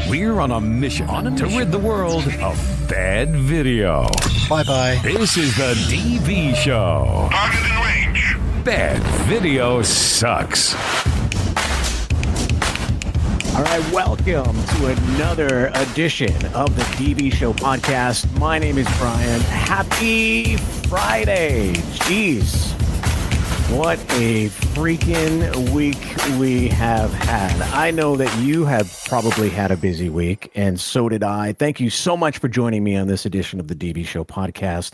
We're on a mission to rid the world of bad video. Bye-bye. This is the DV Show. Target in range. Bad video sucks. All right, welcome to another edition of the DV Show podcast. My name is Brian. Happy Friday. Jeez. What a freaking week we have had. I know that you have probably had a busy week, and so did I. Thank you so much for joining me on this edition of the DV Show podcast.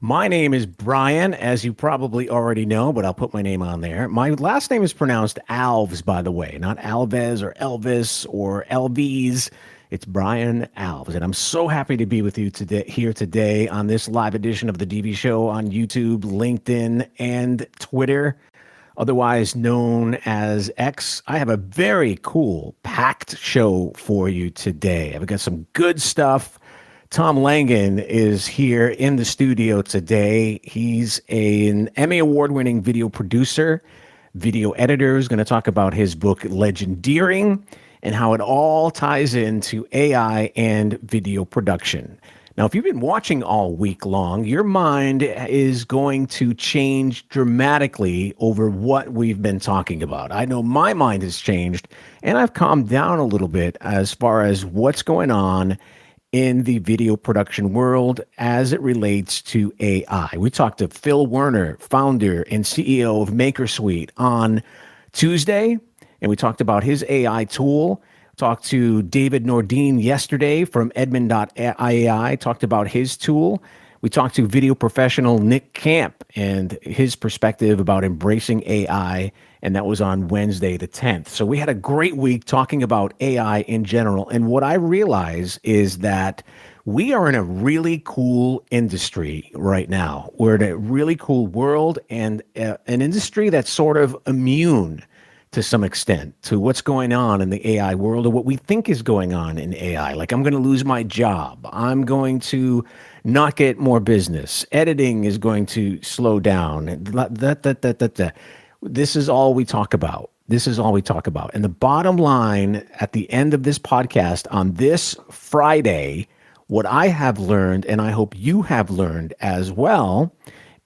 My name is Brian, as you probably already know, but I'll put my name on there. My last name is pronounced Alves, by the way, not Alves or Elvis or Elvis. It's Brian Alves, and I'm so happy to be with you here today on this live edition of the DV Show on YouTube, LinkedIn, and Twitter, otherwise known as X. I have a very cool, packed show for you today. I've got some good stuff. Tom Langen is here in the studio today. He's an Emmy Award-winning video producer, video editor, who's going to talk about his book, Legendering, and how it all ties into AI and video production. Now, if you've been watching all week long, your mind is going to change dramatically over what we've been talking about. I know my mind has changed, and I've calmed down a little bit as far as what's going on in the video production world as it relates to AI. We talked to Phil Werner, founder and CEO of MakerSuite, on Tuesday, and we talked about his AI tool. Talked to David Nordine yesterday from Edmund.ai, talked about his tool. We talked to video professional Nick Camp and his perspective about embracing AI, and that was on Wednesday the 10th. So we had a great week talking about AI in general, and what I realize is that we are in a really cool industry right now. We're in a really cool world and an industry that's sort of immune to some extent to what's going on in the AI world or what we think is going on in AI. Like, I'm going to lose my job. I'm going to not get more business. Editing is going to slow down. This is all we talk about. This is all we talk about. And the bottom line at the end of this podcast on this Friday, what I have learned, and I hope you have learned as well,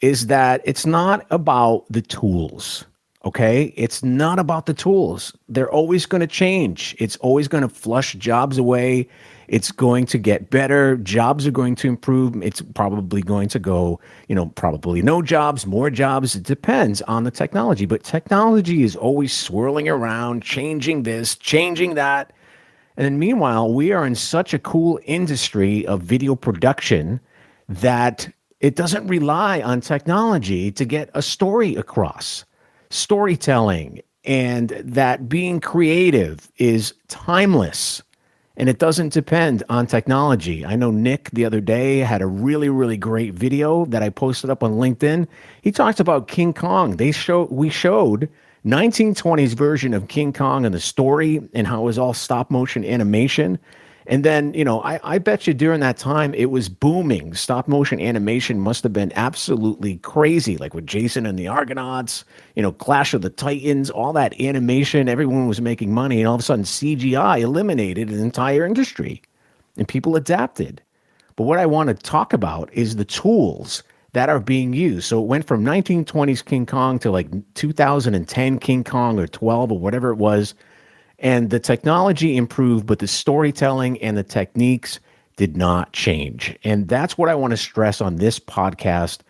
is that it's not about the tools. Okay, it's not about the tools. They're always going to change. It's always going to flush jobs away. It's going to get better. Jobs are going to improve. It's probably going to go, probably no jobs, more jobs. It depends on the technology. But technology is always swirling around, changing this, changing that. And then meanwhile, we are in such a cool industry of video production that it doesn't rely on technology to get a story across. Storytelling and that being creative is timeless, and it doesn't depend on technology. I know Nick the other day had a really, really great video that I posted up on LinkedIn. He talked about King Kong. We showed 1920s version of King Kong and the story and how it was all stop motion animation. And then, I bet you during that time it was booming. Stop motion animation must have been absolutely crazy, like with Jason and the Argonauts, Clash of the Titans, all that animation. Everyone was making money, and all of a sudden CGI eliminated an entire industry, and people adapted. But what I want to talk about is the tools that are being used. So it went from 1920s King Kong to like 2010 King Kong or 12 or whatever it was. And the technology improved, but the storytelling and the techniques did not change. And that's what I want to stress on this podcast,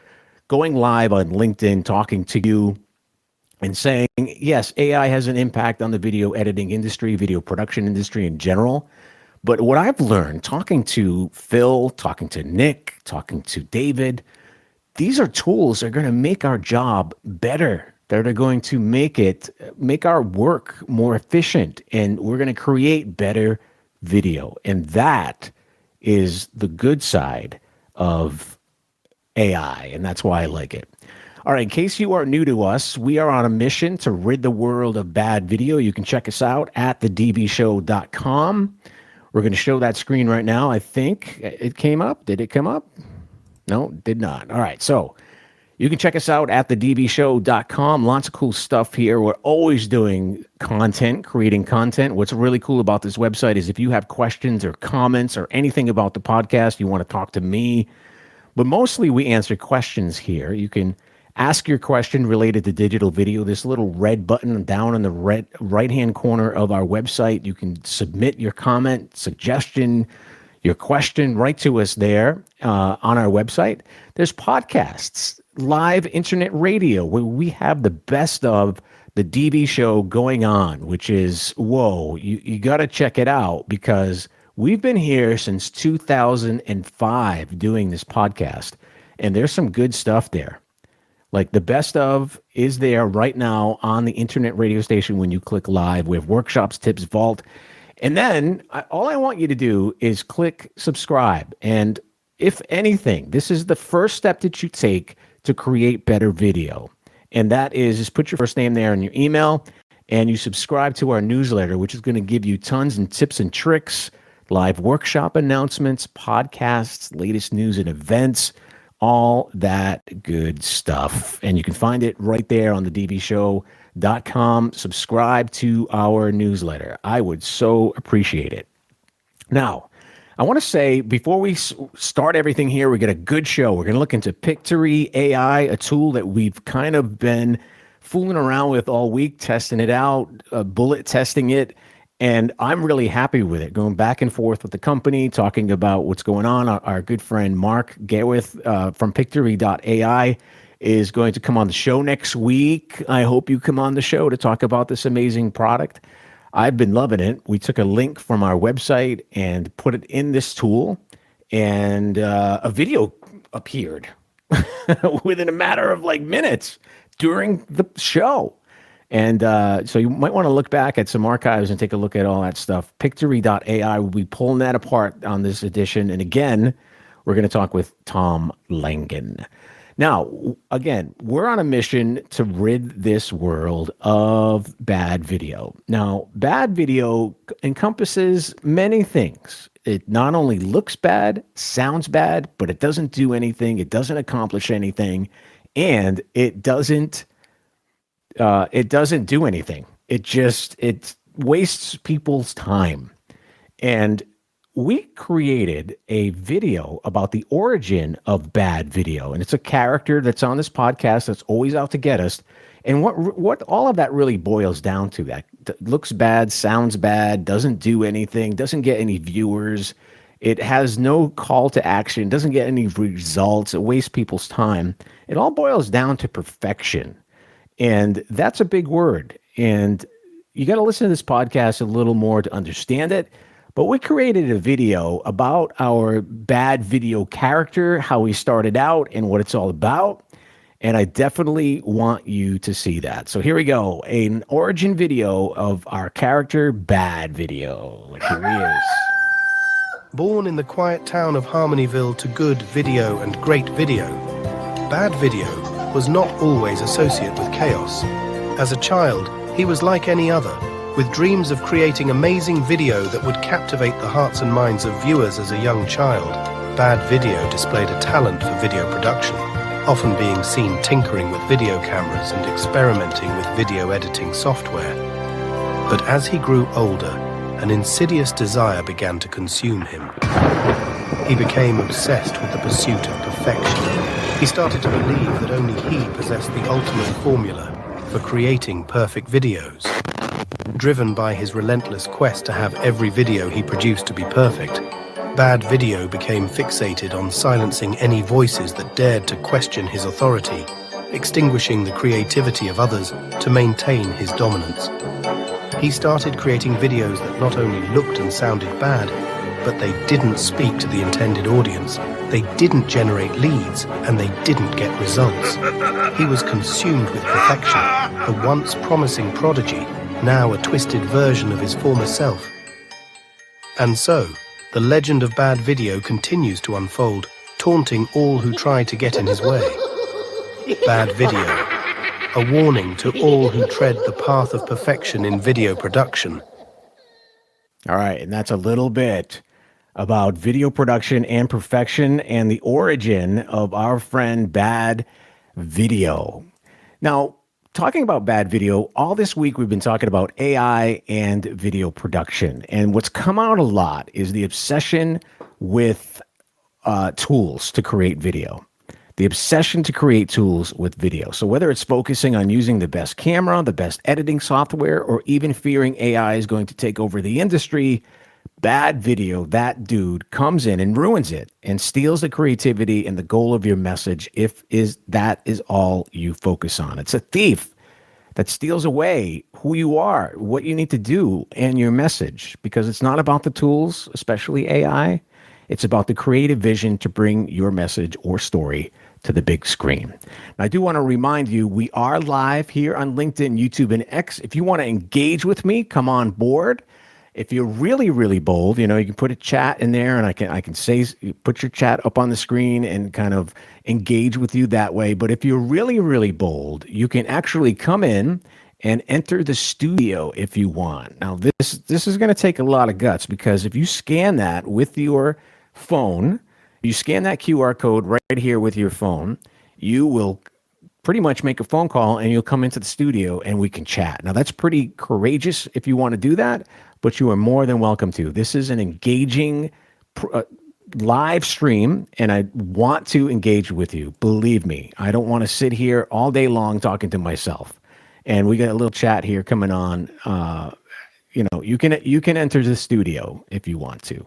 going live on LinkedIn, talking to you and saying, yes, AI has an impact on the video editing industry, video production industry in general. But what I've learned talking to Phil, talking to Nick, talking to David, these are tools that are going to make our job better. That are going to make our work more efficient, and we're going to create better video. And that is the good side of AI, and that's why I like it. All right, in case you are new to us, we are on a mission to rid the world of bad video. You can check us out at thedvshow.com. We're going to show that screen right now. I think it came up. Did it come up? No, it did not. All right, so You can check us out at thedbshow.com. Lots of cool stuff here. We're always doing content, creating content. What's really cool about this website is if you have questions or comments or anything about the podcast, you want to talk to me, but mostly we answer questions here. You can ask your question related to digital video. This little red button down in the right-hand corner of our website. You can submit your comment, suggestion, your question right to us there on our website. There's podcasts, live internet radio, where we have the best of the DB show going on, which is, whoa, you got to check it out because we've been here since 2005 doing this podcast, and there's some good stuff there. Like the best of is there right now on the internet radio station when you click live. We have workshops, tips, vault. And then all I want you to do is click subscribe. And if anything, this is the first step that you take to create better video. And that is just put your first name there in your email and you subscribe to our newsletter, which is going to give you tons and tips and tricks, live workshop announcements, podcasts, latest news and events, all that good stuff. And you can find it right there on the dbshow.com. Subscribe to our newsletter. I would so appreciate it. Now, I want to say before we start everything here, we get a good show. We're going to look into Pictory AI, a tool that we've kind of been fooling around with all week, testing it out, bullet testing it. And I'm really happy with it, going back and forth with the company, talking about what's going on. Our good friend Mark Gawith from Pictory.ai is going to come on the show next week. I hope you come on the show to talk about this amazing product. I've been loving it. We took a link from our website and put it in this tool, and a video appeared within a matter of like minutes during the show. And so you might want to look back at some archives and take a look at all that stuff. Pictory.ai will be pulling that apart on this edition. And again, we're going to talk with Tom Langen. Now, again, we're on a mission to rid this world of bad video. Now, bad video encompasses many things. It not only looks bad, sounds bad, but it doesn't do anything. It doesn't accomplish anything. And it doesn't do anything. It wastes people's time. And we created a video about the origin of bad video. And it's a character that's on this podcast that's always out to get us. And what all of that really boils down to, that looks bad, sounds bad, doesn't do anything, doesn't get any viewers. It has no call to action, doesn't get any results. It wastes people's time. It all boils down to perfection. And that's a big word. And you got to listen to this podcast a little more to understand it. But we created a video about our bad video character, how he started out and what it's all about. And I definitely want you to see that. So here we go. An origin video of our character, Bad Video. Like, here he is. Born in the quiet town of Harmonyville to good video and great video, Bad Video was not always associated with chaos. As a child, he was like any other, with dreams of creating amazing video that would captivate the hearts and minds of viewers as a young child. Bad Video displayed a talent for video production, often being seen tinkering with video cameras and experimenting with video editing software. But as he grew older, an insidious desire began to consume him. He became obsessed with the pursuit of perfection. He started to believe that only he possessed the ultimate formula for creating perfect videos. Driven by his relentless quest to have every video he produced to be perfect, Bad Video became fixated on silencing any voices that dared to question his authority, extinguishing the creativity of others to maintain his dominance. He started creating videos that not only looked and sounded bad, but they didn't speak to the intended audience, they didn't generate leads, and they didn't get results. He was consumed with perfection, a once promising prodigy, now a twisted version of his former self. And so, the legend of Bad Video continues to unfold, taunting all who try to get in his way. Bad Video, a warning to all who tread the path of perfection in video production. All right, and that's a little bit about video production and perfection and the origin of our friend Bad video. Now, talking about bad video, all this week we've been talking about AI and video production. And what's come out a lot is the obsession with tools to create video. The obsession to create tools with video. So whether it's focusing on using the best camera, the best editing software, or even fearing AI is going to take over the industry, bad video, that dude comes in and ruins it and steals the creativity and the goal of your message if that is all you focus on. It's a thief that steals away who you are, what you need to do, and your message, because it's not about the tools, especially AI. It's about the creative vision to bring your message or story to the big screen. And I do want to remind you, we are live here on LinkedIn, YouTube, and X. If you want to engage with me, come on board. If you're really, really bold, you can put a chat in there, and I can say, put your chat up on the screen and kind of engage with you that way. But if you're really, really bold, you can actually come in and enter the studio if you want. Now, this is going to take a lot of guts, because if you scan that with your phone, you scan that QR code right here with your phone, you will pretty much make a phone call and you'll come into the studio and we can chat. Now, that's pretty courageous if you want to do that, but you are more than welcome to. This is an engaging live stream, and I want to engage with you. Believe me, I don't want to sit here all day long talking to myself. And we got a little chat here coming on. You can enter the studio if you want to.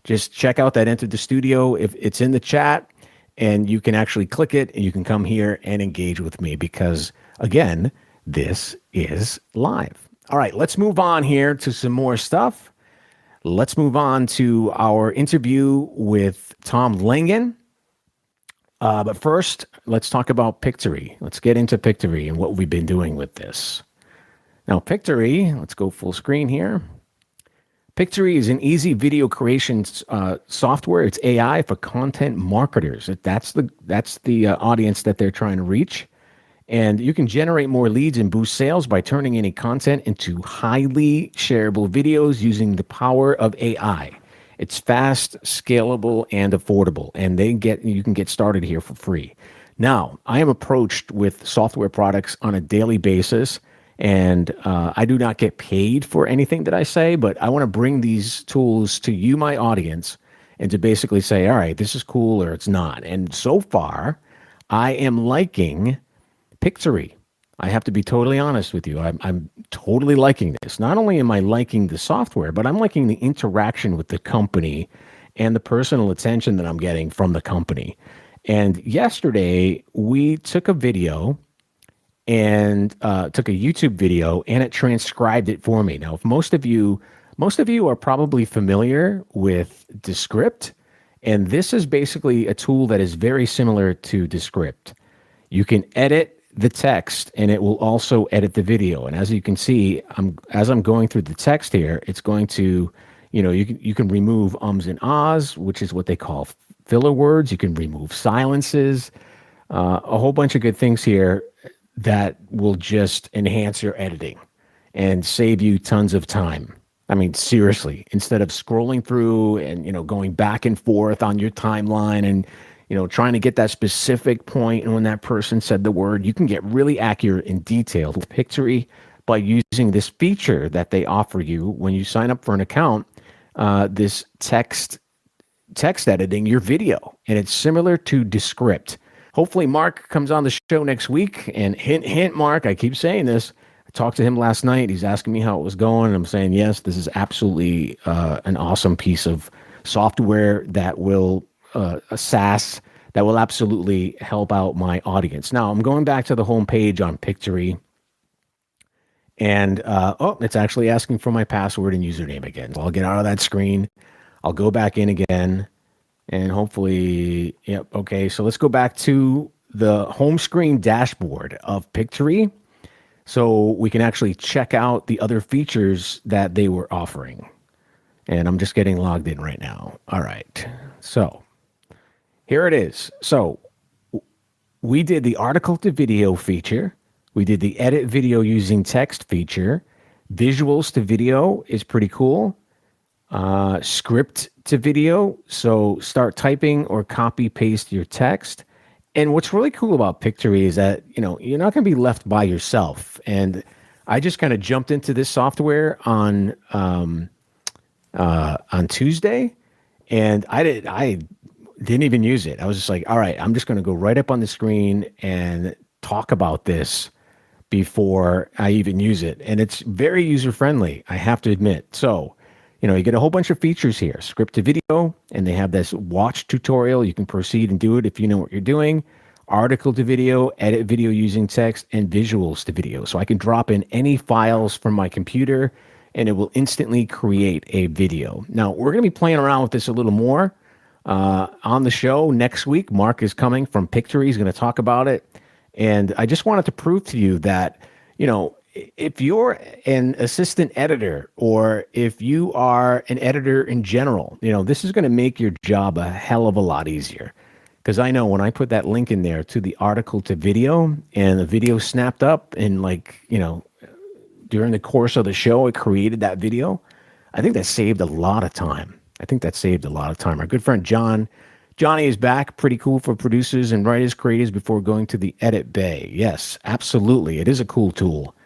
Just check out that enter the studio. If it's in the chat, and you can actually click it, and you can come here and engage with me, because again, this is live. All right, let's move on here to some more stuff. Let's move on to our interview with Tom Langen. But first, let's talk about Pictory. Let's get into Pictory and what we've been doing with this. Now, Pictory, let's go full screen here. Pictory is an easy video creation software. It's AI for content marketers. That's the audience that they're trying to reach. And you can generate more leads and boost sales by turning any content into highly shareable videos using the power of AI. It's fast, scalable, and affordable, and you can get started here for free. Now, I am approached with software products on a daily basis, and I do not get paid for anything that I say, but I want to bring these tools to you, my audience, and to basically say, all right, this is cool or it's not. And so far, I am liking Pictory. I have to be totally honest with you. I'm totally liking this. Not only am I liking the software, but I'm liking the interaction with the company and the personal attention that I'm getting from the company. And yesterday, we took a video and took a YouTube video, and it transcribed it for me. Now, if most of you are probably familiar with Descript, and this is basically a tool that is very similar to Descript. You can edit the text, and it will also edit the video. And as you can see, as I'm going through the text here, it's going to, you can remove ums and ahs, which is what they call filler words. You can remove silences, a whole bunch of good things here that will just enhance your editing and save you tons of time. I mean, seriously, instead of scrolling through and, going back and forth on your timeline and, trying to get that specific point, and when that person said the word, you can get really accurate and detailed with Pictory by using this feature that they offer you when you sign up for an account, this text editing your video. And it's similar to Descript. Hopefully Mark comes on the show next week, and hint, hint, Mark, I keep saying this. I talked to him last night. He's asking me how it was going, and I'm saying, yes, this is absolutely an awesome piece of software that will a SaaS that will absolutely help out my audience. Now, I'm going back to the homepage on Pictory, and it's actually asking for my password and username again. So I'll get out of that screen. I'll go back in again, and hopefully, yep, okay. So let's go back to the home screen dashboard of Pictory so we can actually check out the other features that they were offering. And I'm just getting logged in right now. All right, so here it is. So we did the article to video feature. We did the edit video using text feature. Visuals to video is pretty cool. Script to video. So start typing or copy paste your text. And what's really cool about Pictory is that, you're not going to be left by yourself. And I just kind of jumped into this software on Tuesday, and I didn't even use it. I was just like, all right, I'm just going to go right up on the screen and talk about this before I even use it. And it's very user friendly, I have to admit. So, you get a whole bunch of features here, script to video, and they have this watch tutorial. You can proceed and do it if you know what you're doing. Article to video, edit video using text, and visuals to video. So I can drop in any files from my computer and it will instantly create a video. Now, we're going to be playing around with this a little more on the show next week. Mark is coming from Pictory. He's going to talk about it. And I just wanted to prove to you that, if you're an assistant editor or if you are an editor in general, this is going to make your job a hell of a lot easier. Because I know when I put that link in there to the article to video and the video snapped up and during the course of the show, it created that video. I think that saved a lot of time. Our good friend Johnny is back. Pretty cool for producers and writers, creators before going to the edit bay. Yes, absolutely. It is a cool tool.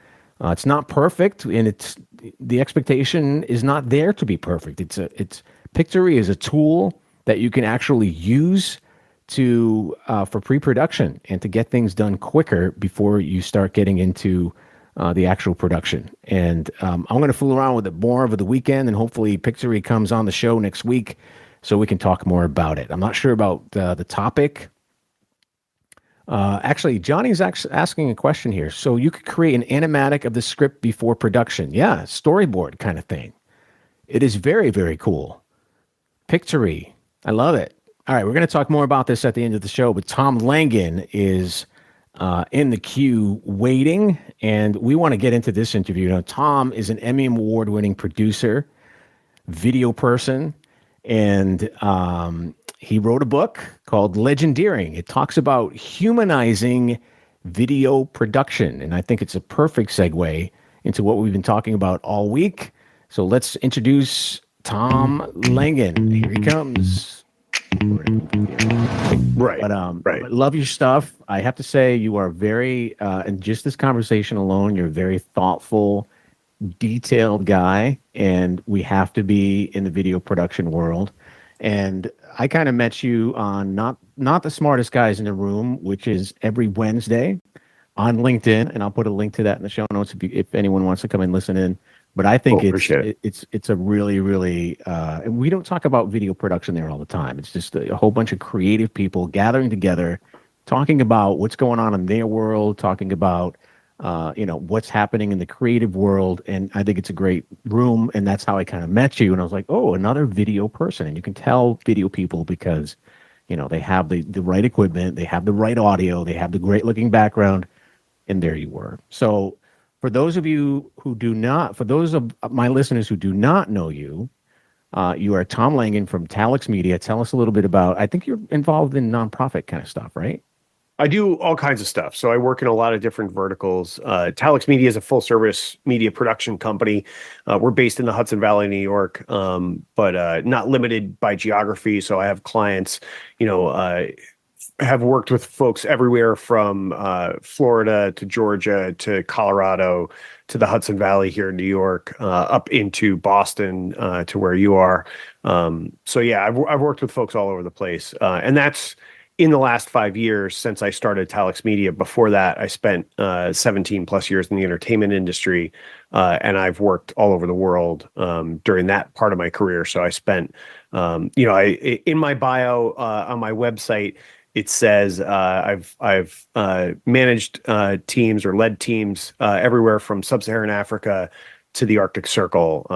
It's not perfect, and the expectation is not there to be perfect. Pictory is a tool that you can actually use for pre-production and to get things done quicker before you start getting into the actual production. And I'm going to fool around with it more over the weekend, and hopefully Pictory comes on the show next week so we can talk more about it. I'm not sure about the topic. Actually, Johnny's asking a question here. So you could create an animatic of the script before production. Yeah, storyboard kind of thing. It is very, very cool. Pictory. I love it. All right, we're going to talk more about this at the end of the show, but Tom Langen is in the queue waiting, and we want to get into this interview. Tom is an Emmy Award-winning producer, video person, and he wrote a book called Legendering. It talks about humanizing video production, and I think it's a perfect segue into what we've been talking about all week. So let's introduce Tom Langen. Here he comes. Right. But love your stuff. I have to say you are very, in just this conversation alone, you're a very thoughtful, detailed guy, and we have to be in the video production world. And I kind of met you on not the smartest guys in the room, which is every Wednesday on LinkedIn, and I'll put a link to that in the show notes if anyone wants to come and listen in. But I think it's a really, really, we don't talk about video production there all the time. It's just a whole bunch of creative people gathering together, talking about what's going on in their world, talking about, what's happening in the creative world. And I think it's a great room. And that's how I kind of met you. And I was like, oh, another video person. And you can tell video people because, they have the right equipment, they have the right audio, they have the great looking background. And there you were. So, for those of my listeners who do not know you, you are Tom Langen from Talex Media. Tell us a little bit about, I think you're involved in nonprofit kind of stuff, right? I do all kinds of stuff. So I work in a lot of different verticals. Talex Media is a full service media production company. We're based in the Hudson Valley, New York, but not limited by geography. So I have clients, have worked with folks everywhere from Florida to Georgia to Colorado to the Hudson Valley here in New York, up into Boston to where you are. So yeah, I've worked with folks all over the place, and that's in the last 5 years since I started Talex Media. Before that, I spent 17 plus years in the entertainment industry, and I've worked all over the world during that part of my career. So I spent, in my bio on my website, it says I've managed teams or led teams everywhere from sub-Saharan Africa to the Arctic Circle,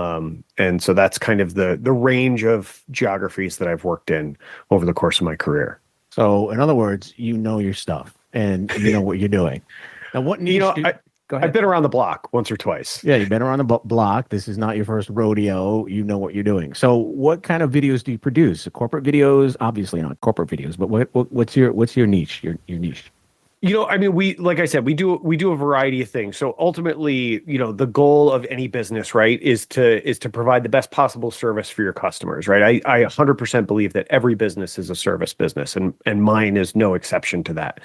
and so that's kind of the range of geographies that I've worked in over the course of my career. So, in other words, you know your stuff and you know what you're doing. Now, what niche? Go ahead. I've been around the block once or twice. Yeah, you've been around the block. This is not your first rodeo. You know what you're doing. So, what kind of videos do you produce? Corporate videos? Obviously not corporate videos, but what's your niche? Your niche? I mean, like I said, we do a variety of things. So ultimately, the goal of any business, right, is to provide the best possible service for your customers, right? I 100% believe that every business is a service business, and mine is no exception to that.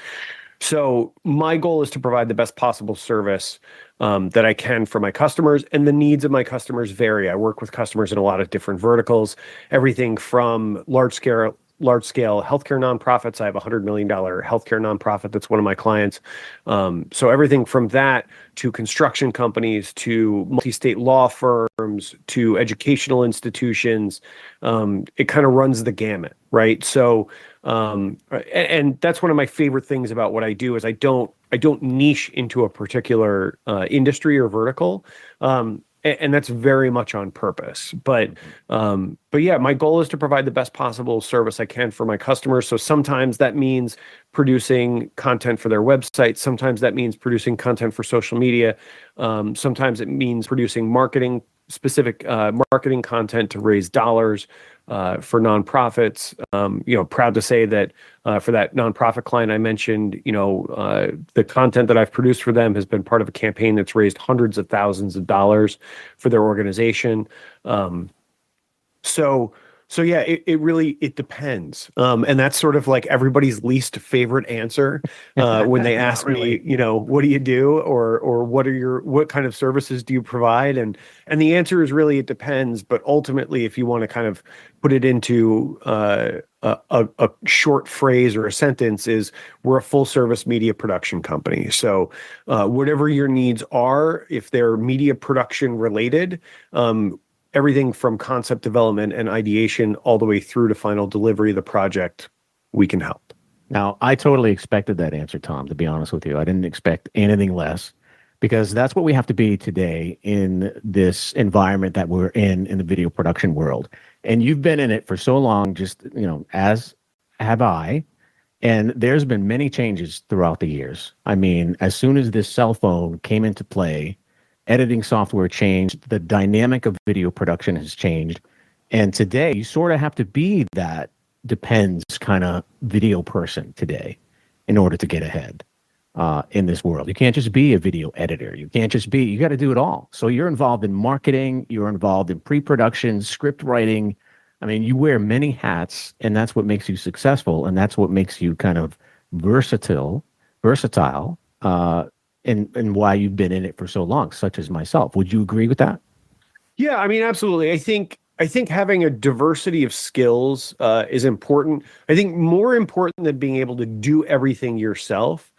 So my goal is to provide the best possible service that I can for my customers, and the needs of my customers vary. I work with customers in a lot of different verticals, everything from large scale healthcare nonprofits. I have $100 million healthcare nonprofit that's one of my clients. So everything from that to construction companies to multi-state law firms to educational institutions. It kind of runs the gamut, right? So and that's one of my favorite things about what I do is I don't niche into a particular industry or vertical. And that's very much on purpose. But yeah, my goal is to provide the best possible service I can for my customers. So sometimes that means producing content for their website. Sometimes that means producing content for social media. Sometimes it means producing specific marketing content to raise dollars for nonprofits. Proud to say that for that nonprofit client I mentioned, the content that I've produced for them has been part of a campaign that's raised hundreds of thousands of dollars for their organization. So so yeah, it really it depends. And that's sort of like everybody's least favorite answer when they ask me, what do you do, or what kind of services do you provide? And the answer is really it depends. But ultimately, if you want to kind of put it into a short phrase or a sentence, is we're a full service media production company. So whatever your needs are, if they're media production related, everything from concept development and ideation all the way through to final delivery of the project, we can help. Now, I totally expected that answer, Tom, to be honest with you. I didn't expect anything less because that's what we have to be today in this environment that we're in the video production world. And you've been in it for so long, just, as have I. And there's been many changes throughout the years. I mean, as soon as this cell phone came into play, editing software changed, the dynamic of video production has changed. And today, you sort of have to be that depends kind of video person today in order to get ahead in this world. You can't just be a video editor. You got to do it all. So you're involved in marketing, you're involved in pre-production, script writing. I mean, you wear many hats, and that's what makes you successful. And that's what makes you kind of versatile, and why you've been in it for so long, such as myself. Would you agree with that? Yeah, I mean, absolutely. I think having a diversity of skills is important. I think more important than being able to do everything yourself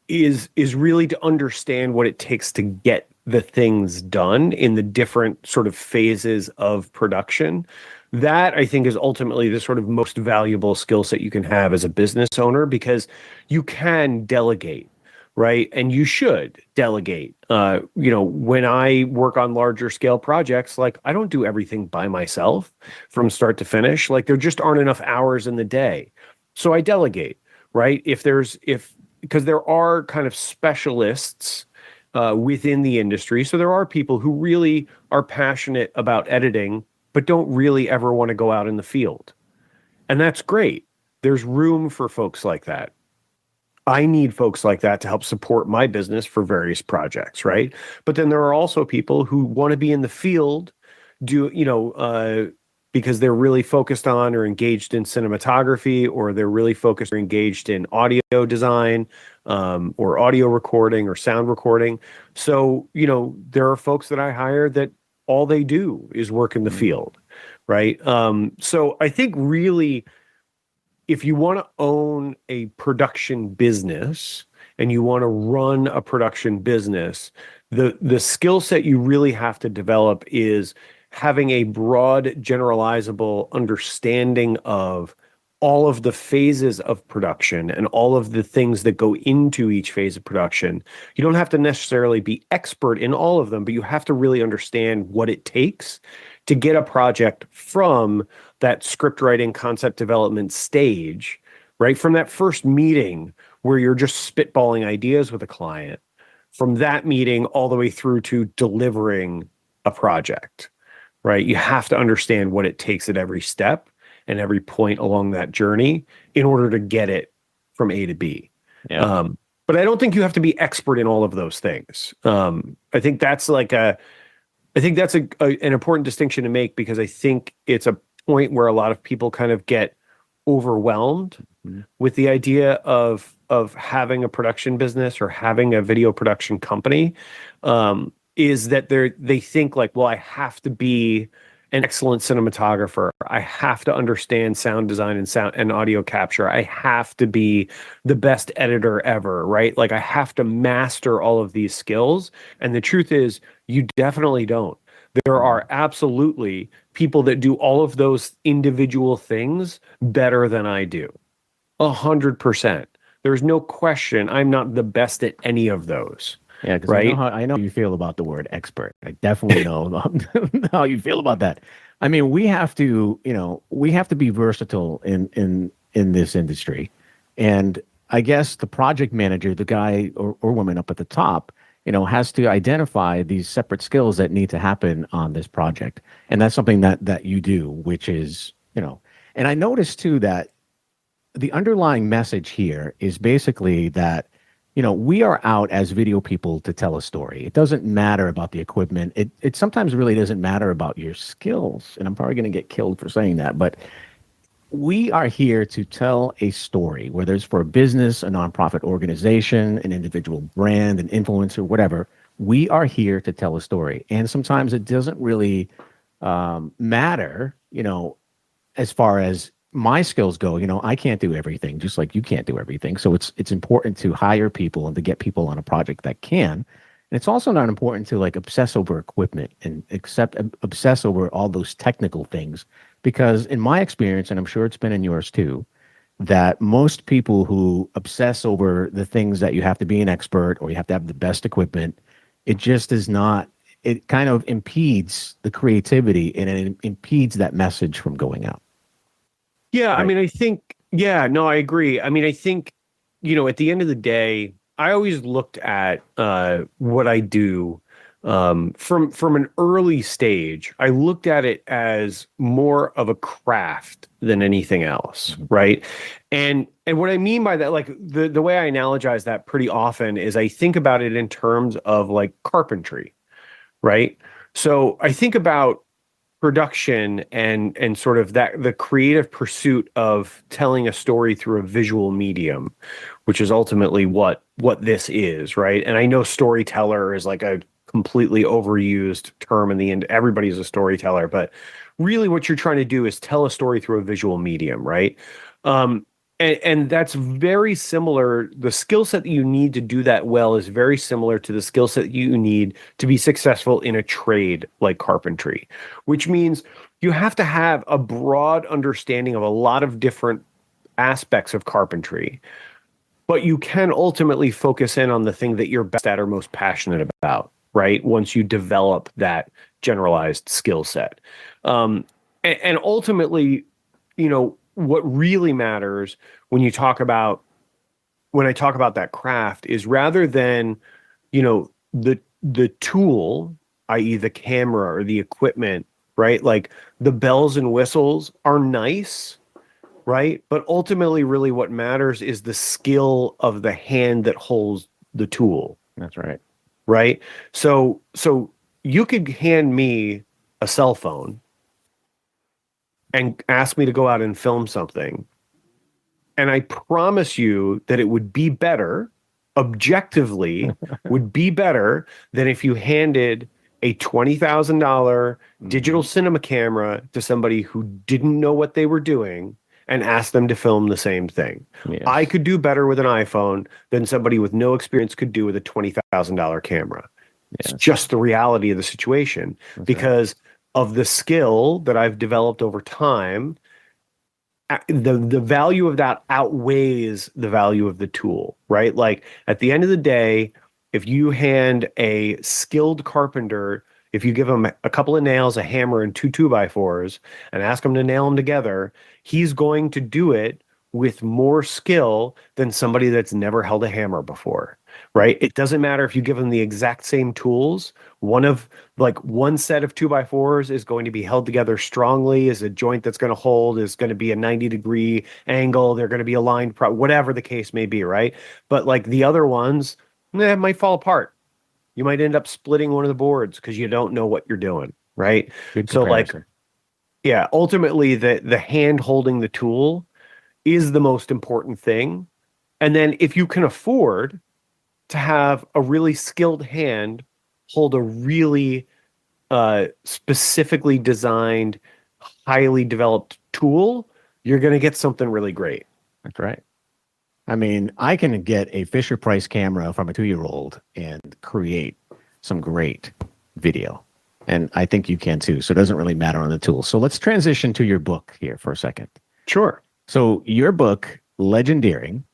is really to understand what it takes to get the things done in the different sort of phases of production. That I think is ultimately the sort of most valuable skill set you can have as a business owner, because you can delegate, right? And you should delegate. When I work on larger scale projects, like I don't do everything by myself from start to finish. Like there just aren't enough hours in the day. So I delegate, right? Because there are kind of specialists within the industry. So there are people who really are passionate about editing, but don't really ever want to go out in the field. And that's great. There's room for folks like that. I need folks like that to help support my business for various projects, right? But then there are also people who want to be in the field, because they're really focused on or engaged in cinematography, or they're really focused or engaged in audio design, or audio recording or sound recording. So, there are folks that I hire that all they do is work in the field, right? So I think really, if you want to own a production business and you want to run a production business, the skill set you really have to develop is having a broad, generalizable understanding of all of the phases of production and all of the things that go into each phase of production. You don't have to necessarily be expert in all of them, but you have to really understand what it takes to get a project from that script writing concept development stage, right? From that first meeting where you're just spitballing ideas with a client, from that meeting all the way through to delivering a project, right? You have to understand what it takes at every step and every point along that journey in order to get it from A to B. Yeah. But I don't think you have to be expert in all of those things. I think that's an important distinction to make, because I think it's a point where a lot of people kind of get overwhelmed with the idea of having a production business or having a video production company. Is that they think like, well, I have to be an excellent cinematographer. I have to understand sound design and sound and audio capture. I have to be the best editor ever, right? Like I have to master all of these skills. And the truth is, you definitely don't. There are absolutely people that do all of those individual things better than I do. 100%. There's no question I'm not the best at any of those. Yeah, because right? I know how you feel about the word expert. I definitely know about how you feel about that. I mean, we have to, we have to be versatile in this industry. And I guess the project manager, the guy or woman up at the top, has to identify these separate skills that need to happen on this project. And that's something that you do, which is, and I noticed too that the underlying message here is basically that we are out as video people to tell a story. It doesn't matter about the equipment. It sometimes really doesn't matter about your skills. And I'm probably going to get killed for saying that, but we are here to tell a story, whether it's for a business, a nonprofit organization, an individual brand, an influencer, whatever. We are here to tell a story. And sometimes it doesn't really matter, as far as my skills go. I can't do everything, just like you can't do everything. So it's important to hire people and to get people on a project that can. And it's also not important to like obsess over equipment and obsess over all those technical things, because in my experience, and I'm sure it's been in yours too, that most people who obsess over the things that you have to be an expert or you have to have the best equipment, it just is not. It kind of impedes the creativity and it impedes that message from going out. Yeah, Right. I mean, I agree. I mean, I think, at the end of the day, I always looked at what I do from an early stage. I looked at it as more of a craft than anything else, right? And what I mean by that, like the way I analogize that pretty often is I think about it in terms of like carpentry, right? So I think about production and sort of that the creative pursuit of telling a story through a visual medium, which is ultimately what this is, right? And I know storyteller is like a completely overused term in the end. Everybody's a storyteller, but really what you're trying to do is tell a story through a visual medium, right? And that's very similar. The skill set that you need to do that well is very similar to the skill set you need to be successful in a trade like carpentry, which means you have to have a broad understanding of a lot of different aspects of carpentry, but you can ultimately focus in on the thing that you're best at or most passionate about, right? Once you develop that generalized skill set. And ultimately, what really matters when I talk about that craft is rather than, the tool, i.e. the camera or the equipment, right? Like the bells and whistles are nice, right? But ultimately, really what matters is the skill of the hand that holds the tool. That's right. Right? So you could hand me a cell phone and ask me to go out and film something. And I promise you that it would be better, objectively, would be better than if you handed a $20,000 digital cinema camera to somebody who didn't know what they were doing and asked them to film the same thing. Yes. I could do better with an iPhone than somebody with no experience could do with a $20,000 camera. Yes. It's just the reality of the situation. That's because of the skill that I've developed over time. The value of that outweighs the value of the tool, right? Like at the end of the day, if you hand a skilled carpenter, if you give him a couple of nails, a hammer, and 2 2x4s and ask him to nail them together, he's going to do it with more skill than somebody that's never held a hammer before. right? It doesn't matter if you give them the exact same tools. One set of 2x4s is going to be held together strongly, is a joint that's going to hold, is going to be a 90-degree angle. They're going to be aligned, whatever the case may be, right? But like the other ones, might fall apart. You might end up splitting one of the boards because you don't know what you're doing, right? Good So like, comparison. yeah, ultimately the hand holding the tool is the most important thing. And then if you can afford to have a really skilled hand hold a really specifically designed, highly developed tool, you're going to get something really great. That's right. I mean, I can get a Fisher Price camera from a 2-year-old and create some great video. And I think you can too. So it doesn't really matter on the tool. So let's transition to your book here for a second. Sure. So your book, Legendering,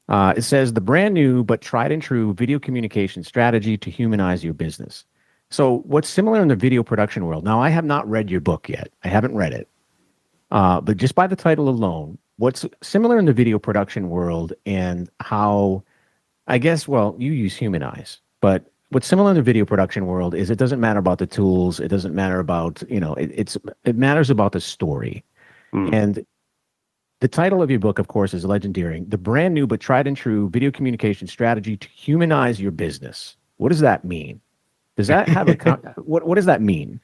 it says the brand new but tried and true video communication strategy to humanize your business. So what's similar in the video production world? Now, I have not read your book yet. I haven't read it. But just by the title alone, what's similar in the video production world and how, I guess, well, you use Humanize, but what's similar in the video production world is it doesn't matter about the tools. It doesn't matter about, it matters about the story. And the title of your book, of course, is Legendering, the brand new but tried and true video communication strategy to humanize your business. What does that mean? Does that have what does that mean?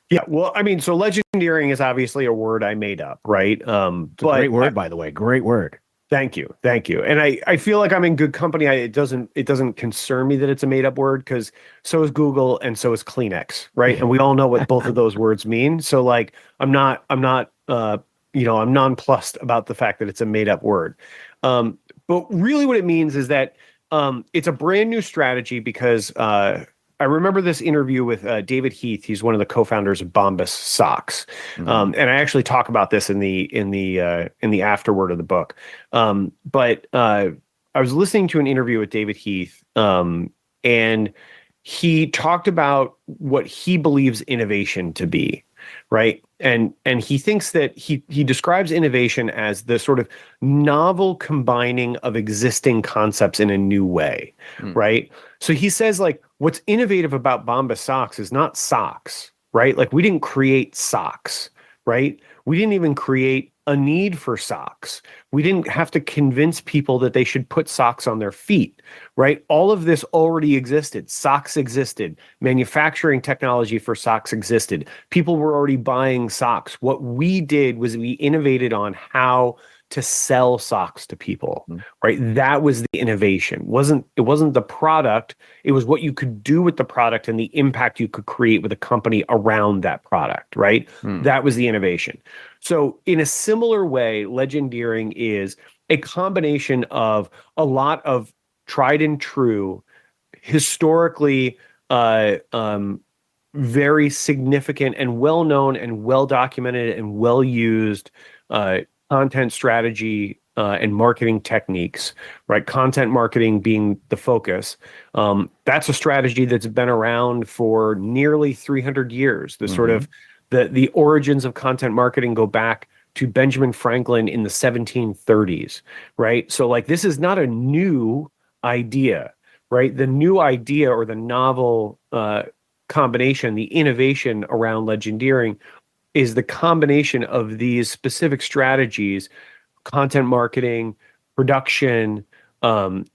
Yeah, well, I mean, so legendering is obviously a word I made up, right? It's a great word, by the way. Great word. Thank you. And I feel like I'm in good company. It doesn't concern me that it's a made up word because so is Google and so is Kleenex, right? And we all know what both of those words mean. So like, I'm nonplussed about the fact that it's a made up word. But really what it means is that it's a brand new strategy because I remember this interview with David Heath. He's one of the co-founders of Bombas Socks, and I actually talk about this in the afterword of the book. But I was listening to an interview with David Heath, and he talked about what he believes innovation to be, right? And he thinks that he describes innovation as the sort of novel combining of existing concepts in a new way, right? So he says like what's innovative about Bombas Socks is not socks, right? Like we didn't create socks, right? We didn't even create a need for socks. We didn't have to convince people that they should put socks on their feet, right? All of this already existed. Socks existed. Manufacturing technology for socks existed. People were already buying socks. What we did was we innovated on how to sell socks to people, right? That was the innovation. It wasn't the product. It was what you could do with the product and the impact you could create with a company around that product, right? That was the innovation. So in a similar way, Legendering is a combination of a lot of tried and true, historically very significant and well-known and well-documented and well-used content strategy and marketing techniques, right? Content marketing being the focus. That's a strategy that's been around for nearly 300 years. The sort of the origins of content marketing go back to Benjamin Franklin in the 1730s, right? So like this is not a new idea, right? The new idea or the novel combination, the innovation around legendering is the combination of these specific strategies, content marketing, production,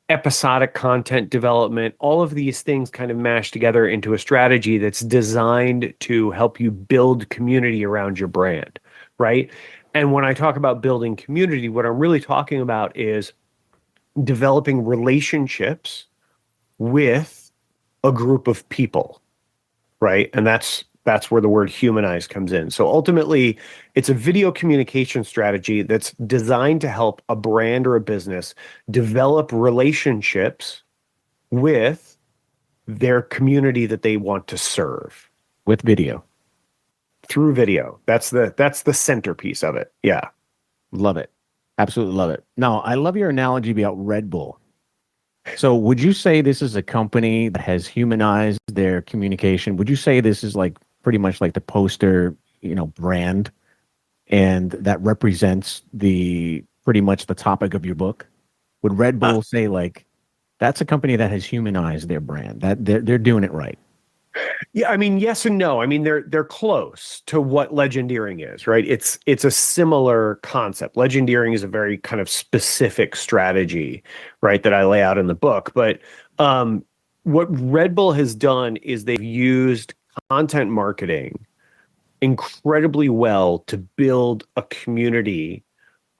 episodic content development, all of these things kind of mashed together into a strategy that's designed to help you build community around your brand, right? And when I talk about building community, what I'm really talking about is developing relationships with a group of people, right? And that's where the word humanize comes in. So ultimately, it's a video communication strategy that's designed to help a brand or a business develop relationships with their community that they want to serve. With video. Through video. That's the centerpiece of it. Yeah. Love it. Absolutely love it. Now, I love your analogy about Red Bull. So would you say this is a company that has humanized their communication? Would you say this is like pretty much like the poster, brand, and that represents pretty much the topic of your book? Would Red Bull say like, That's a company that has humanized their brand. That they're doing it right. Yeah, I mean, yes and no. I mean, they're close to what Legendering is, right? It's a similar concept. Legendering is a very kind of specific strategy, right, that I lay out in the book. But what Red Bull has done is they've used content marketing incredibly well to build a community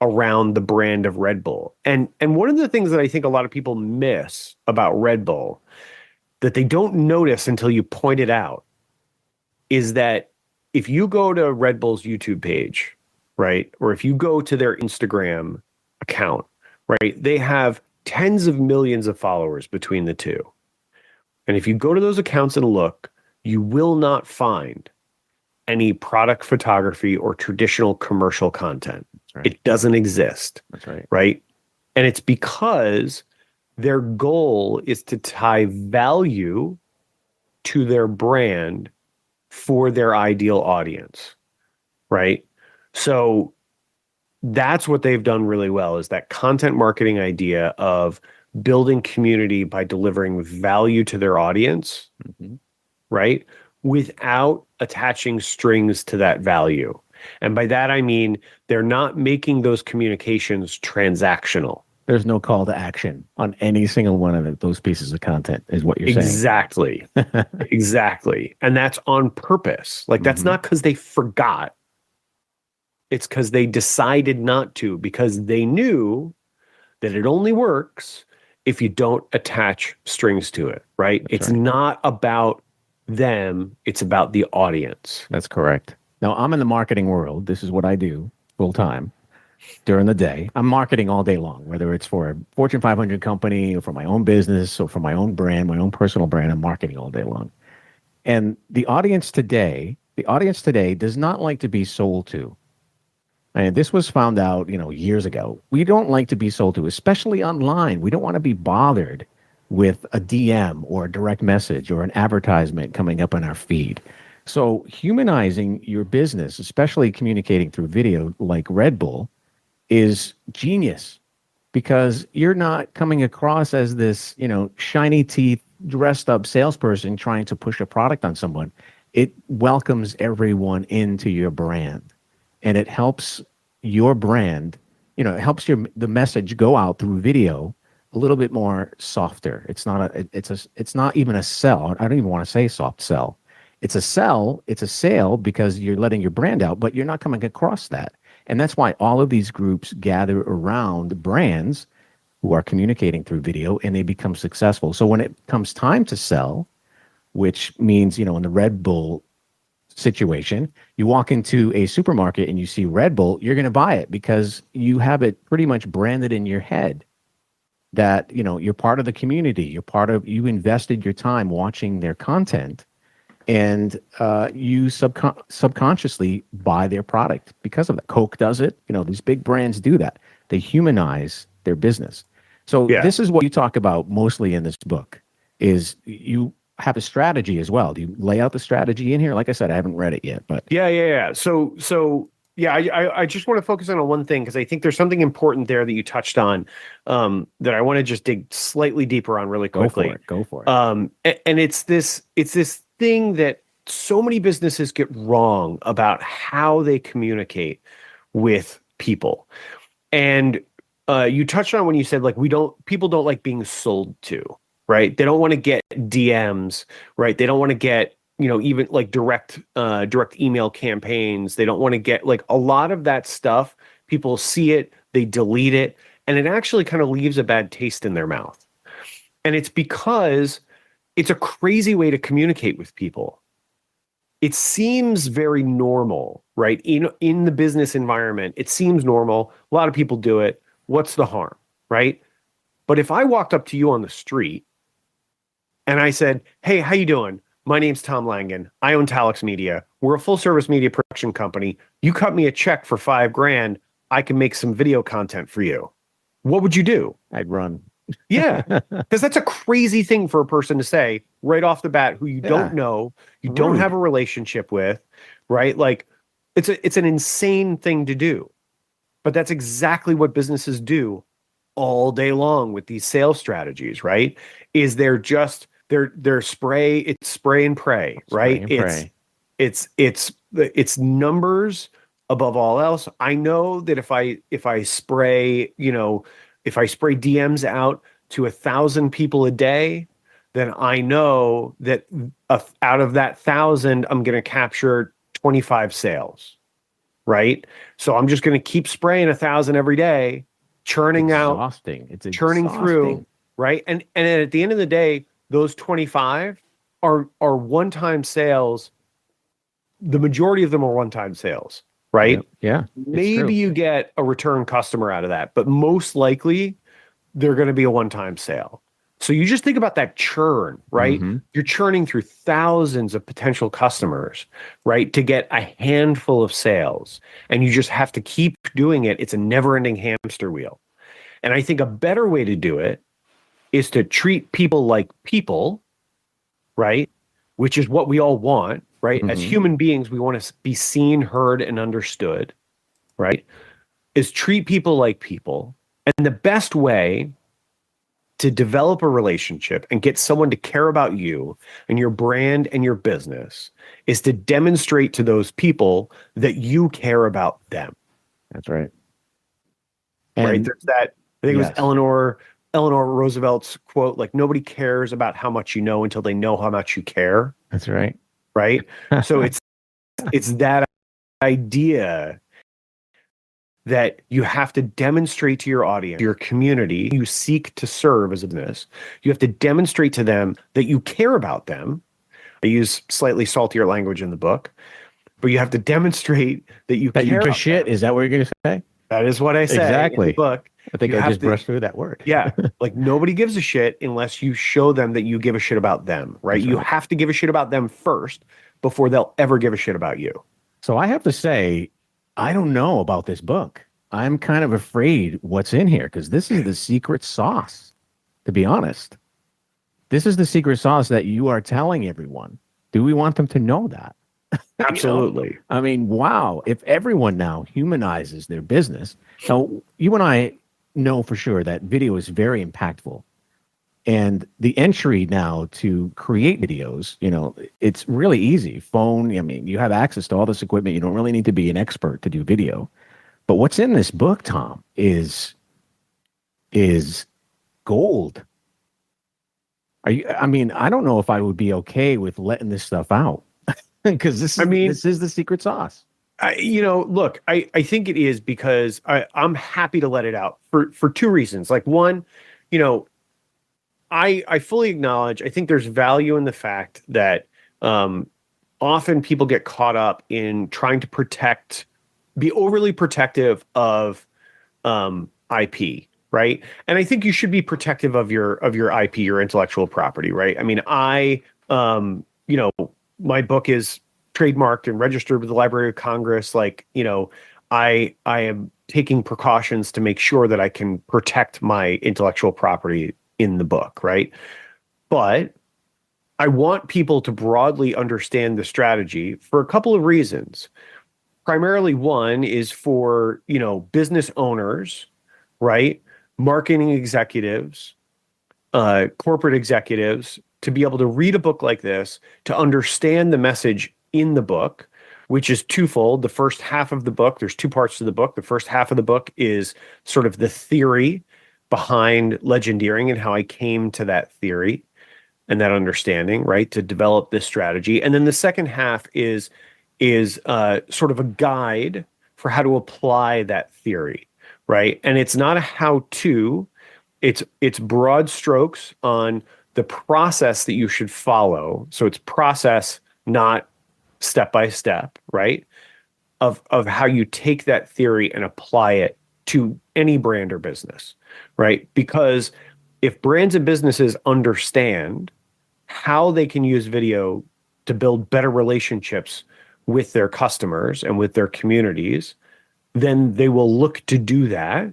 around the brand of Red Bull. And one of the things that I think a lot of people miss about Red Bull that they don't notice until you point it out is that if you go to Red Bull's YouTube page, right, or if you go to their Instagram account, right, they have tens of millions of followers between the two. And if you go to those accounts and look, you will not find any product photography or traditional commercial content. Right. It doesn't exist. That's right. Right. And it's because their goal is to tie value to their brand for their ideal audience. Right. So that's what they've done really well, is that content marketing idea of building community by delivering value to their audience. Mm-hmm. Right, without attaching strings to that value. And by that, I mean, they're not making those communications transactional. There's no call to action on any single one of those pieces of content, is what you're saying. Exactly. Exactly. And that's on purpose. Like, that's not because they forgot. It's because they decided not to, because they knew that it only works if you don't attach strings to it, right? It's not about them, it's about the audience. That's correct. Now, I'm in the marketing world. This is what I do full time during the day. I'm marketing all day long, whether it's for a Fortune 500 company or for my own business or for my own brand, my own personal brand. I'm marketing all day long. And the audience today does not like to be sold to. And this was found out, years ago. We don't like to be sold to, especially online. We don't want to be bothered with a DM or a direct message or an advertisement coming up on our feed. So humanizing your business, especially communicating through video like Red Bull, is genius, because you're not coming across as this, shiny teeth, dressed up salesperson trying to push a product on someone. It welcomes everyone into your brand, and it helps your brand, it helps the message go out through video a little bit more softer. It's not even a sell. I don't even want to say soft sell. It's a sell. It's a sale, because you're letting your brand out, but you're not coming across that. And that's why all of these groups gather around brands who are communicating through video, and they become successful. So when it comes time to sell, which means, in the Red Bull situation, you walk into a supermarket and you see Red Bull, you're going to buy it because you have it pretty much branded in your head that, you're part of the community. You invested your time watching their content, and you subconsciously buy their product because of that. Coke does it. These big brands do that. They humanize their business. So This is what you talk about mostly in this book, is you have a strategy as well. Do you lay out the strategy in here? Like I said, I haven't read it yet, but Yeah. So I just want to focus on one thing, because I think there's something important there that you touched on, that I want to just dig slightly deeper on really quickly. Go for it. And it's this thing that so many businesses get wrong about how they communicate with people. And you touched on when you said, like, people don't like being sold to, right? They don't want to get DMs, right? They don't want to get, even like direct email campaigns. They don't want to get, like, a lot of that stuff. People see it, they delete it, and it actually kind of leaves a bad taste in their mouth. And it's because it's a crazy way to communicate with people. It seems very normal, right? In the business environment, it seems normal. A lot of people do it. What's the harm, right? But if I walked up to you on the street and I said, "Hey, how you doing? My name's Tom Langen. I own Talex Media. We're a full service media production company. You cut me a check for $5,000. I can make some video content for you." What would you do? I'd run. Yeah, because that's a crazy thing for a person to say right off the bat, who you don't know, you don't have a relationship with, right? Like, it's an insane thing to do. But that's exactly what businesses do all day long with these sales strategies, right? Is they're spray and pray, Spray right? and pray. It's numbers above all else. I know that if I spray, if I spray DMs out to 1,000 people a day, then I know that out of that 1,000, I'm going to capture 25 sales, right? So I'm just going to keep spraying 1,000 every day, churning out, Exhausting. It's churning through, exhausting. right? And at the end of the day, those 25 are one-time sales. The majority of them are one-time sales, right? Yep. Yeah, it's Maybe true. you get a return customer out of that, but most likely they're going to be a one-time sale. So you just think about that churn, right? Mhm. You're churning through thousands of potential customers, right, to get a handful of sales. And you just have to keep doing it. It's a never-ending hamster wheel. And I think a better way to do it is to treat people like people, right? Which is what we all want, right? As Mhm. human beings, we want to be seen, heard, and understood, right? Is treat people like people. And the best way to develop a relationship and get someone to care about you and your brand and your business is to demonstrate to those people that you care about them, That's right. right? And There's that, I think it was yes, Eleanor Roosevelt's quote, like, nobody cares about how much you know until they know how much you care, that's right. right? So it's that idea that you have to demonstrate to your audience, your community you seek to serve as a business. You have to demonstrate to them that you care about them. I use slightly saltier language in the book, but you have to demonstrate that you That you care give a about shit. them. Is that what you're going to say? That is what I say in the Exactly. book. I think You I have just to, brushed through that word. yeah, like nobody gives a shit unless you show them that you give a shit about them, right? That's You right. have to give a shit about them first before they'll ever give a shit about you. So I have to say, I don't know about this book. I'm kind of afraid what's in here because this is the secret sauce, to be honest. This is the secret sauce that you are telling everyone. Do we want them to know that? You know, Absolutely. I mean, wow. If everyone now humanizes their business, now you and I know for sure that video is very impactful. And the entry now to create videos, it's really easy. Phone, I mean, you have access to all this equipment. You don't really need to be an expert to do video. But what's in this book, Tom, is gold. I mean, I don't know if I would be okay with letting this stuff out because this I is mean, this is the secret sauce. look, I think it is because I'm happy to let it out for two reasons. Like, one, you know, I fully acknowledge, I think there's value in the fact that often people get caught up in trying to be overly protective of IP, right? And I think you should be protective of your IP, your intellectual property, right? I mean, my book is trademarked and registered with the Library of Congress. Like, I am taking precautions to make sure that I can protect my intellectual property in the book, right? But I want people to broadly understand the strategy for a couple of reasons. Primarily, one is for, business owners, right? Marketing executives, corporate executives, to be able to read a book like this, to understand the message in the book, which is twofold. The first half of the book, there's two parts to the book. The first half of the book is sort of the theory behind legendering and how I came to that theory and that understanding, right, to develop this strategy. And then the second half is sort of a guide for how to apply that theory, right? And it's not a how-to, it's broad strokes on the process that you should follow. So it's process, not step by step, right? Of how you take that theory and apply it to any brand or business, right? Because if brands and businesses understand how they can use video to build better relationships with their customers and with their communities, then they will look to do that,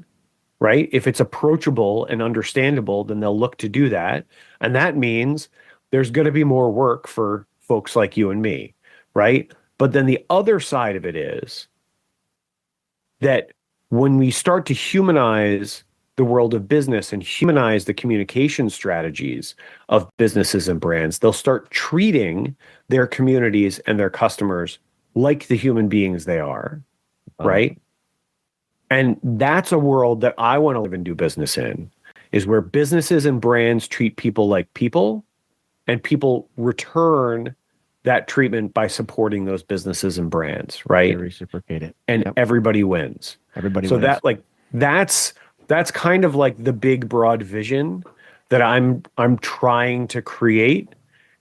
right? If it's approachable and understandable, then they'll look to do that. And that means there's going to be more work for folks like you and me, right? But then the other side of it is that when we start to humanize the world of business and humanize the communication strategies of businesses and brands, they'll start treating their communities and their customers like the human beings they are, right? And that's a world that I want to live and do business in, is where businesses and brands treat people like people, and people return that treatment by supporting those businesses and brands, right? They reciprocate it. And everybody wins. Everybody so wins. that like that's kind of like the big broad vision that I'm trying to create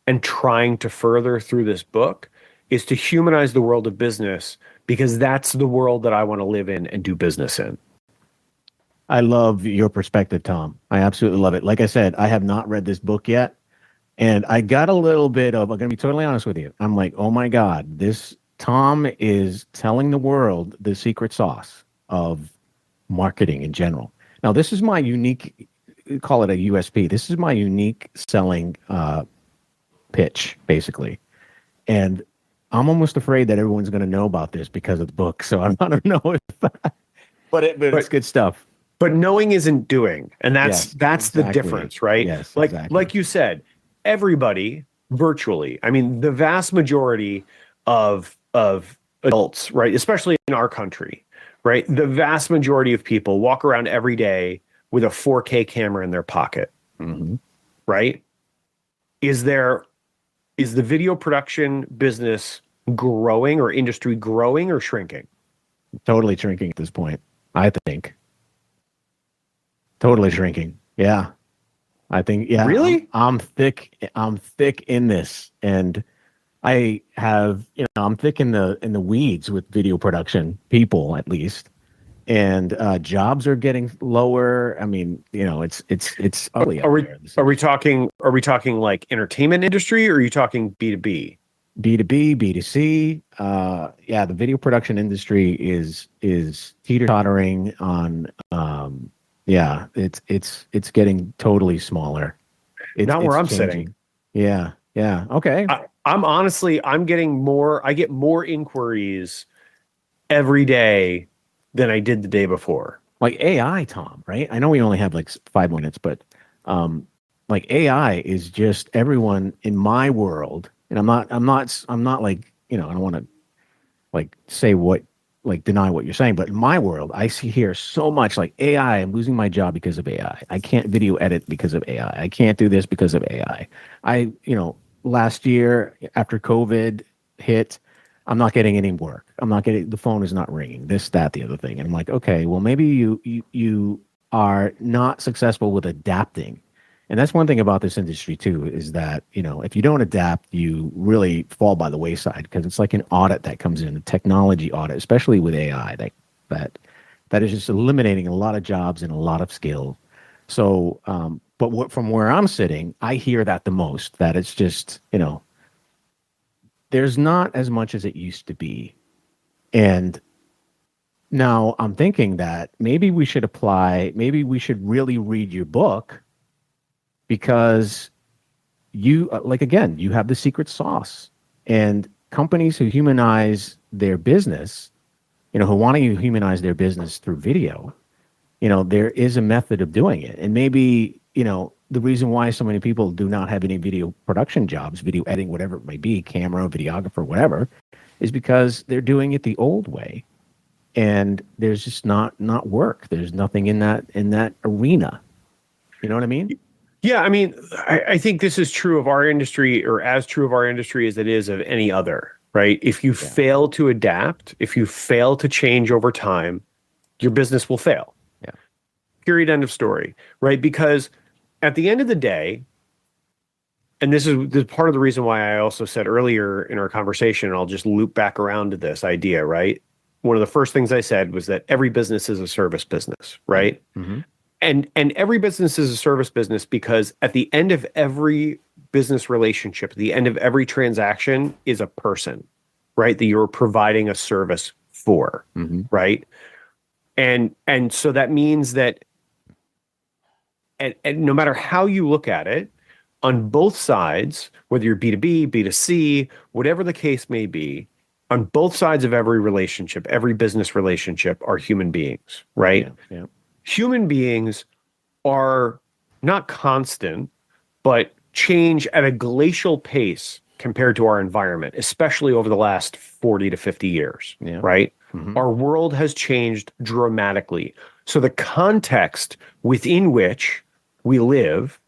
and trying to further through this book, is to humanize the world of business, because that's the world that I want to live in and do business in. I love your perspective, Tom. I absolutely love it. Like I said, I have not read this book yet. And I got a little bit of, I'm going to be totally honest with you. I'm like, oh my God, this Tom is telling the world the secret sauce of marketing in general. Now, this is my unique, call it a USP. This is my unique selling pitch, basically. And I'm almost afraid that everyone's going to know about this because of the book. So I don't know if, but it's good stuff. But knowing isn't doing. And that's exactly. the difference, right? Yes, like you said, everybody virtually, I mean, the vast majority of adults, right, especially in our country, right, the vast majority of people walk around every day with a 4K camera in their pocket, right? Is the video production business growing, or industry growing, or shrinking? Totally shrinking at this point, I think. Totally shrinking. Yeah. I think, yeah. Really? I'm thick in this, and I have, I'm thick in the weeds with video production, people at least, and jobs are getting lower. I mean, it's ugly. Are we talking like entertainment industry, or are you talking B2B? B2B, B2C. Yeah, the video production industry is teeter-tottering on. Yeah, it's getting totally smaller. Not where I'm changing. sitting. Yeah. Okay. I get more inquiries every day than I did the day before. Like AI, Tom, right? I know we only have like 5 minutes, but like AI is just everyone in my world, and I'm not like, I don't want to like say what, like deny what you're saying, but in my world, I hear so much like AI. I'm losing my job because of AI. I can't video edit because of AI. I can't do this because of AI. Last year after COVID hit, I'm not getting any work. The phone is not ringing. This, that, the other thing. And I'm like, okay, well, maybe you are not successful with adapting. And that's one thing about this industry too, is that, if you don't adapt, you really fall by the wayside, because it's like an audit that comes in, a technology audit, especially with AI, that is just eliminating a lot of jobs and a lot of skill. So, but from where I'm sitting, I hear that the most, that it's just, there's not as much as it used to be. And now I'm thinking that maybe we should really read your book, because you you have the secret sauce, and companies who humanize their business, who want to humanize their business through video, there is a method of doing it. And maybe, the reason why so many people do not have any video production jobs, video editing, whatever it may be, camera, videographer, whatever, is because they're doing it the old way. And there's just not work. There's nothing in that arena. You know what I mean? Yeah, I mean, I think this is true of our industry, or as true of our industry as it is of any other, right? If you fail to adapt, if you fail to change over time, your business will fail. Yeah. Period, end of story, right? Because at the end of the day, and this is part of the reason why I also said earlier in our conversation, and I'll just loop back around to this idea, right? One of the first things I said was that every business is a service business, right? Mm-hmm. And every business is a service business, because at the end of every business relationship, at the end of every transaction is a person, right? That you're providing a service for, right? And so that means that, and no matter how you look at it, on both sides, whether you're B2B, B2C, whatever the case may be, on both sides of every relationship, every business relationship, are human beings, right? Yeah. human beings are not constant, but change at a glacial pace compared to our environment, especially over the last 40 to 50 years, right? Our world has changed dramatically. So the context within which we live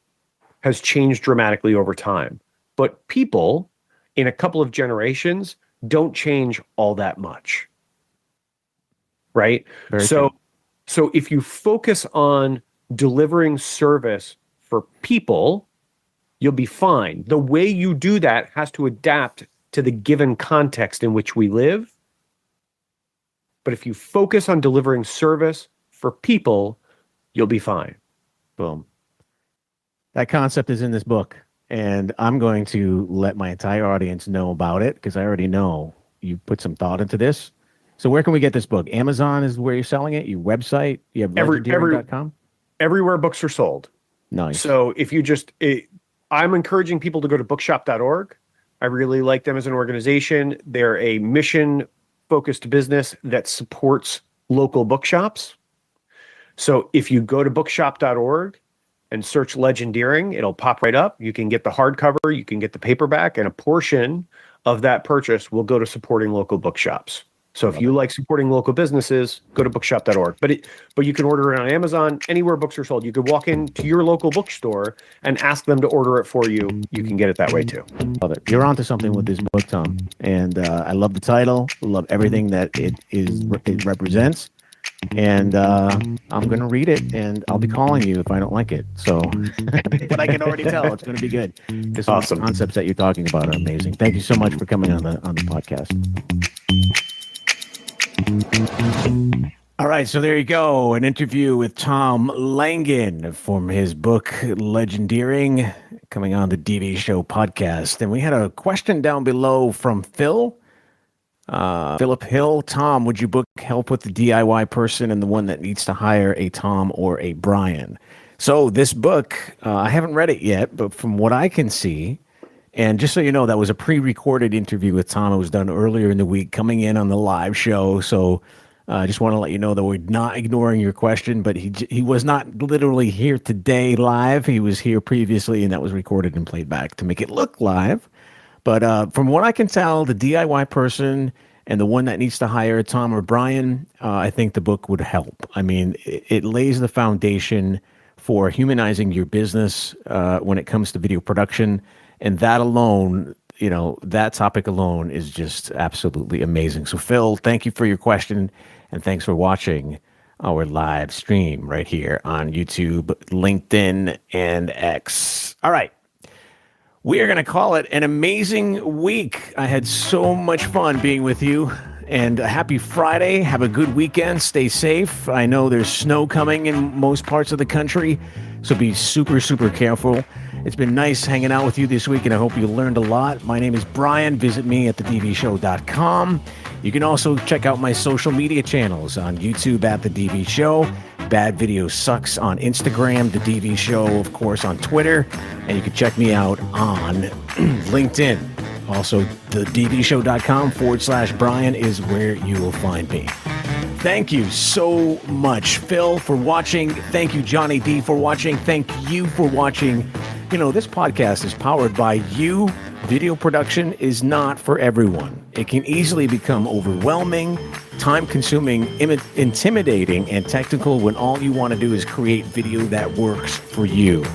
has changed dramatically over time. But people in a couple of generations don't change all that much, right? Very true. So if you focus on delivering service for people, you'll be fine. The way you do that has to adapt to the given context in which we live. But if you focus on delivering service for people, you'll be fine. Boom. That concept is in this book, and I'm going to let my entire audience know about it because I already know you put some thought into this. So where can we get this book? Amazon is where you're selling it? Your website? You have legendering.com? Everywhere books are sold. Nice. So if you I'm encouraging people to go to bookshop.org. I really like them as an organization. They're a mission-focused business that supports local bookshops. So if you go to bookshop.org and search Legendering, it'll pop right up. You can get the hardcover, you can get the paperback, and a portion of that purchase will go to supporting local bookshops. So if you like supporting local businesses, go to bookshop.org. But you can order it on Amazon, anywhere books are sold. You could walk into your local bookstore and ask them to order it for you. You can get it that way too. Love it. You're onto something with this book, Tom. And I love the title. I love everything that it represents. And I'm going to read it, and I'll be calling you if I don't like it. So, but I can already tell it's going to be good. Because awesome. The concepts that you're talking about are amazing. Thank you so much for coming on the podcast. All right, so there you go. An interview with Tom Langen from his book, Legendering, coming on the DV Show podcast. And we had a question down below from Phil. Philip Hill. Tom, would you book help with the DIY person and the one that needs to hire a Tom or a Brian? So this book, I haven't read it yet, but from what I can see, and just so you know, that was a pre-recorded interview with Tom. It was done earlier in the week, coming in on the live show. So I just want to let you know that we're not ignoring your question, but he was not literally here today live. He was here previously, and that was recorded and played back to make it look live. But from what I can tell, the DIY person and the one that needs to hire a Tom or Brian, I think the book would help. I mean, it lays the foundation for humanizing your business when it comes to video production. And that alone, that topic alone is just absolutely amazing. So, Phil, thank you for your question. And thanks for watching our live stream right here on YouTube, LinkedIn, and X. All right. We are going to call it an amazing week. I had so much fun being with you. And a happy Friday. Have a good weekend. Stay safe. I know there's snow coming in most parts of the country, so be super, super careful. It's been nice hanging out with you this week, and I hope you learned a lot. My name is Brian. Visit me at thedvshow.com. You can also check out my social media channels on YouTube at The DV Show, Bad Video Sucks on Instagram, The DV Show, of course, on Twitter, and you can check me out on LinkedIn. Also, thedvshow.com/Brian is where you will find me. Thank you so much, Phil, for watching. Thank you, Johnny D, for watching. Thank you for watching. This podcast is powered by you. Video production is not for everyone. It can easily become overwhelming, time-consuming, intimidating, and technical when all you want to do is create video that works for you.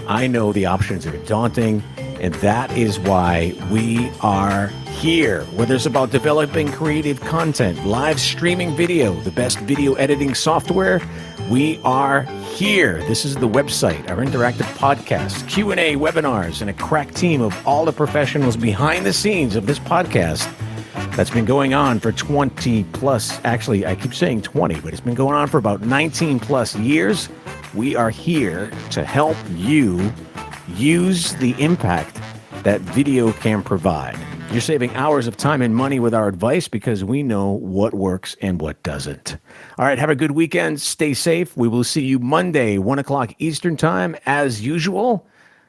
I know the options are daunting, and that is why we are here. Whether it's about developing creative content, live streaming video, the best video editing software, we are here. This is the website, our interactive podcast, Q&A, webinars, and a crack team of all the professionals behind the scenes of this podcast that's been going on for 20 plus, actually, I keep saying 20, but it's been going on for about 19 plus years. We are here to help you use the impact that video can provide. You're saving hours of time and money with our advice because we know what works and what doesn't. All right, have a good weekend. Stay safe. We will see you Monday, 1 o'clock Eastern Time, as usual,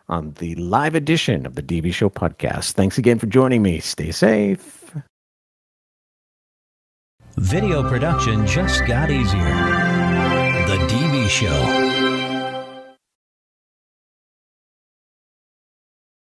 on the live edition of the DV Show podcast. Thanks again for joining me. Stay safe. Video production just got easier. The DV Show.